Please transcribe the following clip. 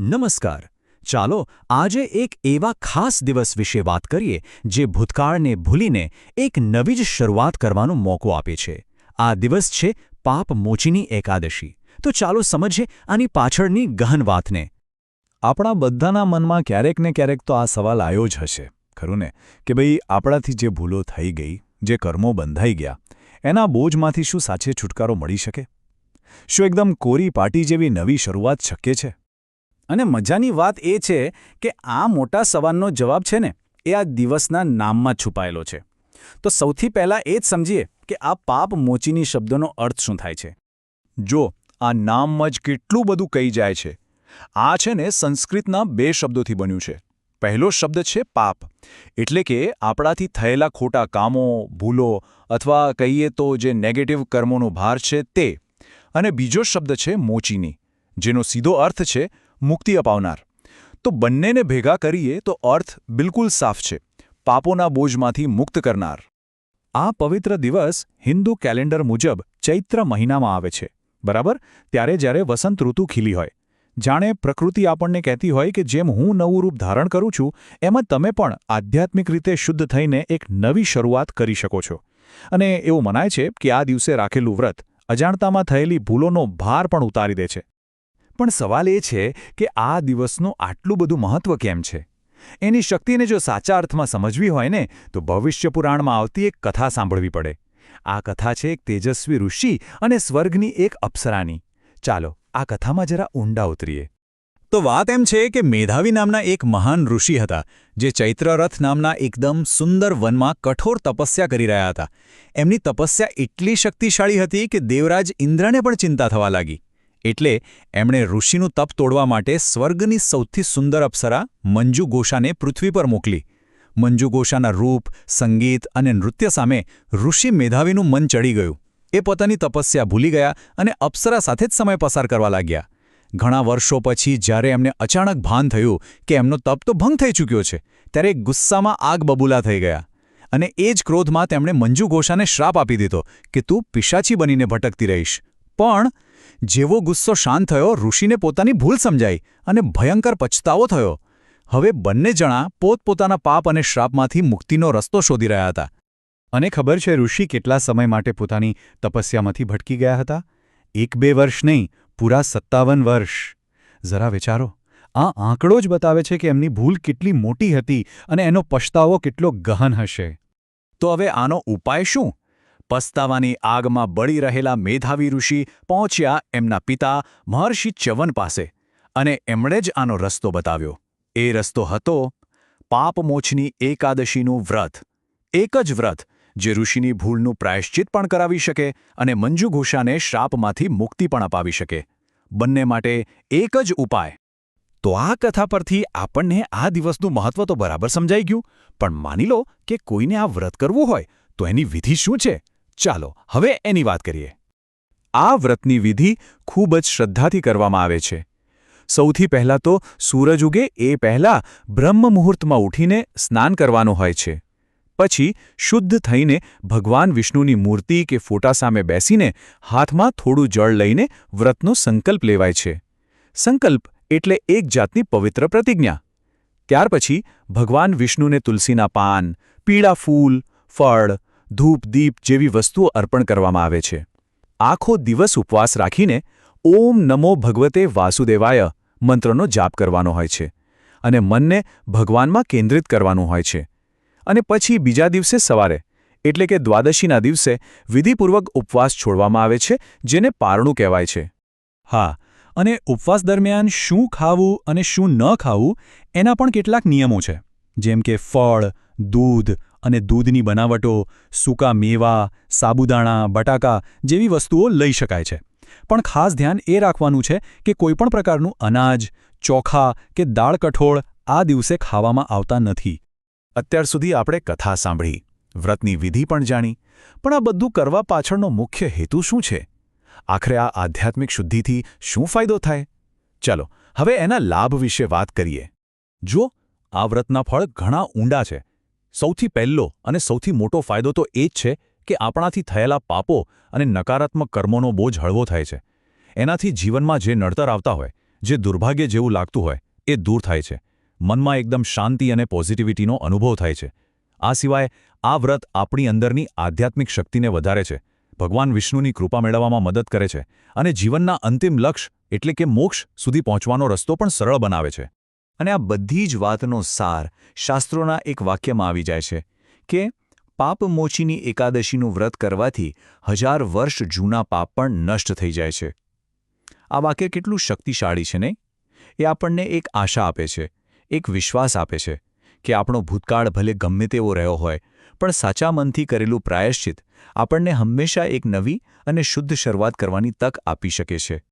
નમસ્કાર. ચાલો આજે એક એવા ખાસ દિવસ વિશે વાત કરીએ જે ભૂતકાળને ભૂલીને એક નવી જ શરૂઆત કરવાનો મોકો આપે છે. આ દિવસ છે પાપમોચીની એકાદશી. તો ચાલો સમજીએ આની પાછળની ગહન વાતને. આપણા બધાના મનમાં ક્યારેક ને ક્યારેક તો આ સવાલ આવ્યો જ હશે, ખરું ને, કે ભાઈ આપણાથી જે ભૂલો થઈ ગઈ, જે કર્મો બંધાઈ ગયા, એના બોજમાંથી શું સાચે છુટકારો મળી શકે? શું એકદમ કોરી પાટી જેવી નવી શરૂઆત શક્ય છે? અને મજાની વાત એ છે કે આ મોટા સવાલનો જવાબ છે ને એ આ દિવસના નામમાં છુપાયેલો છે. તો સૌથી પહેલાં એ જ સમજીએ કે આ પાપમોચીની શબ્દનો અર્થ શું થાય છે. જો આ નામમાં જ કેટલું બધું કહી જાય છે. આ છે ને સંસ્કૃતના બે શબ્દોથી બન્યું છે. પહેલો શબ્દ છે પાપ, એટલે કે આપણાથી થયેલા ખોટા કામો, ભૂલો અથવા કહીએ તો જે નેગેટિવ કર્મોનો ભાર છે તે. અને બીજો શબ્દ છે મોચીની, જેનો સીધો અર્થ છે મુક્તિ અપાવનાર. તો બંનેને ભેગા કરીએ તો અર્થ બિલકુલ સાફ છે, પાપોના બોજમાંથી મુક્ત કરનાર. આ પવિત્ર દિવસ હિન્દુ કેલેન્ડર મુજબ ચૈત્ર મહિનામાં આવે છે, બરાબર? જ્યારે વસંત ઋતુ ખીલી હોય. જાણે પ્રકૃતિ આપણને કહેતી હોય કે જેમ હું નવું રૂપ ધારણ કરું છું, એમાં તમે પણ આધ્યાત્મિક રીતે શુદ્ધ થઈને એક નવી શરૂઆત કરી શકો છો. અને એવું મનાય છે કે આ દિવસે રાખેલું વ્રત અજાણતામાં થયેલી ભૂલોનો ભાર પણ ઉતારી દે છે. પણ સવાલ એ છે કે આ દિવસનું આટલું બધું મહત્વ કેમ છે? એની શક્તિને જો સાચા અર્થમાં સમજવી હોય ને તો ભવિષ્ય પુરાણમાં આવતી એક કથા સાંભળવી પડે. આ કથા છે એક તેજસ્વી ઋષિ અને સ્વર્ગની એક અપ્સરાની. ચાલો આ કથામાં જરા ઊંડા ઉતરીએ. તો વાત એમ છે કે મેધાવી નામના એક મહાન ઋષિ હતા, જે ચૈત્રરથ નામના એકદમ સુંદર વનમાં કઠોર તપસ્યા કરી રહ્યા હતા. એમની તપસ્યા એટલી શક્તિશાળી હતી કે દેવરાજ ઇન્દ્રને પણ ચિંતા થવા લાગી. એટલે એમણે ઋષિનું તપ તોડવા માટે સ્વર્ગની સૌથી સુંદર અપ્સરા મંજુ ઘોષાને પૃથ્વી પર મોકલી. મંજુ ઘોષાના રૂપ, સંગીત અને નૃત્ય સામે ઋષિ મેધાવીનું મન ચડી ગયું. એ પોતાની તપસ્યા ભૂલી ગયા અને અપ્સરા સાથે જ સમય પસાર કરવા લાગ્યા. ઘણા વર્ષો પછી જ્યારે એમને અચાનક ભાન થયું કે એમનો તપ તો ભંગ થઈ ચૂક્યો છે, ત્યારે ગુસ્સામાં આગ બબૂલા થઈ ગયા. અને એ જ ક્રોધમાં તેમણે મંજુ ઘોષાને શ્રાપ આપી દીધો કે તું પિશાચી બનીને ભટકતી રહીશ. પણ જેવો ગુસ્સો શાંત થયો, ઋષિને પોતાની ભૂલ સમજાઈ અને ભયંકર પછતાવો થયો. હવે બંને જણા પોતપોતાના પાપ અને શ્રાપમાંથી મુક્તિનો રસ્તો શોધી રહ્યા હતા. અને ખબર છે ઋષિ કેટલા સમય માટે પોતાની તપસ્યામાંથી ભટકી ગયા હતા? 1-2 વર્ષ નહીં, પૂરા 57 વર્ષ. જરા વિચારો, આ આંકડો જ બતાવે છે કે એમની ભૂલ કેટલી મોટી હતી અને એનો પછતાવો કેટલો ગહન હશે. તો હવે આનો ઉપાય શું? પસ્તાવાની આગમાં બળી રહેલા મેધાવી ઋષિ પહોંચ્યા એમના પિતા મહર્ષિ ચ્યવન પાસે અને એમણે જ આનો રસ્તો બતાવ્યો. એ રસ્તો હતો પાપમોચની એકાદશીનું વ્રત. એક જ વ્રત જે ઋષિની ભૂલનું પ્રાયશ્ચિત પણ કરાવી શકે અને મંજુ ઘોષાને શ્રાપમાંથી મુક્તિ પણ અપાવી શકે. બંને માટે એક જ ઉપાય. તો આ કથા પરથી આપણને આ દિવસનું મહત્વ તો બરાબર સમજાઈ ગયું, પણ માની લો કે કોઈને આ વ્રત કરવું હોય તો એની વિધિ શું છે? ચાલો હવે એની વાત કરીએ. આ વ્રતની વિધિ ખૂબ જ શ્રદ્ધાથી કરવામાં આવે છે. સૌથી પહેલાં તો સૂરજ ઉગે એ પહેલાં બ્રહ્મ મુહૂર્તમાં ઉઠીને સ્નાન કરવાનું હોય છે. પછી શુદ્ધ થઈને ભગવાન વિષ્ણુની મૂર્તિ કે ફોટા સામે બેસીને હાથમાં થોડું જળ લઈને વ્રતનો સંકલ્પ લેવાય છે. સંકલ્પ એટલે એક જાતની પવિત્ર પ્રતિજ્ઞા. ત્યાર પછી ભગવાન વિષ્ણુને તુલસીના પાન, પીળા ફૂલ, ફળ, ધૂપ, દીપ જેવી વસ્તુઓ અર્પણ કરવામાં આવે છે. આખો દિવસ ઉપવાસ રાખીને ઓમ નમો ભગવતે વાસુદેવાય મંત્રનો જાપ કરવાનો હોય છે અને મનને ભગવાનમાં કેન્દ્રિત કરવાનું હોય છે. અને પછી બીજા દિવસે સવારે એટલે કે દ્વાદશીના દિવસે વિધિપૂર્વક ઉપવાસ છોડવામાં આવે છે, જેને પારણું કહેવાય છે. હા, અને ઉપવાસ દરમિયાન શું ખાવું અને શું ન ખાવું એના પણ કેટલાક નિયમો છે, જેમ કે ફળ, દૂધ અને દૂધની બનાવટો, સૂકા મેવા, સાબુદાણા, બટાકા જેવી વસ્તુઓ લઈ શકાય છે. પણ ખાસ ધ્યાન એ રાખવાનું છે કે કોઈપણ પ્રકારનું અનાજ, ચોખા કે દાળ કઠોળ આ દિવસે ખાવામાં આવતા નથી. અત્યાર સુધી આપણે કથા સાંભળી, વ્રતની વિધિ પણ જાણી, પણ આ બધું કરવા પાછળનો મુખ્ય હેતુ શું છે? આખરે આ આધ્યાત્મિક શુદ્ધિથી શું ફાયદો થાય? ચાલો હવે એના લાભ વિશે વાત કરીએ. જો આ વ્રતના ફળ ઘણા ઊંડા છે. સૌથી પહેલો અને સૌથી મોટો ફાયદો તો એ જ છે કે આપણાથી થયેલા પાપો અને નકારાત્મક કર્મોનો બોજ હળવો થાય છે. એનાથી જીવનમાં જે નડતર આવતા હોય, જે દુર્ભાગ્ય જેવું લાગતું હોય એ દૂર થાય છે. મનમાં એકદમ શાંતિ અને પોઝિટિવિટીનો અનુભવ થાય છે. આ સિવાય આ વ્રત આપણી અંદરની આધ્યાત્મિક શક્તિને વધારે છે, ભગવાન વિષ્ણુની કૃપા મેળવવામાં મદદ કરે છે અને જીવનના અંતિમ લક્ષ્ય એટલે કે મોક્ષ સુધી પહોંચવાનો રસ્તો પણ સરળ બનાવે છે. અને આ બધી જ વાતનો સાર શાસ્ત્રોના એક વાક્યમાં આવી જાય છે કે પાપમોચીની એકાદશીનું વ્રત કરવાથી 1000 વર્ષ જૂના પાપ પણ નષ્ટ થઈ જાય છે. આ વાક્ય કેટલું શક્તિશાળી છે નહીં? એ આપણને એક આશા આપે છે, એક વિશ્વાસ આપે છે કે આપણો ભૂતકાળ ભલે ગમે તેવો રહ્યો હોય, પણ સાચા મનથી કરેલું પ્રાયશ્ચિત આપણને હંમેશા એક નવી અને શુદ્ધ શરૂઆત કરવાની તક આપી શકે છે.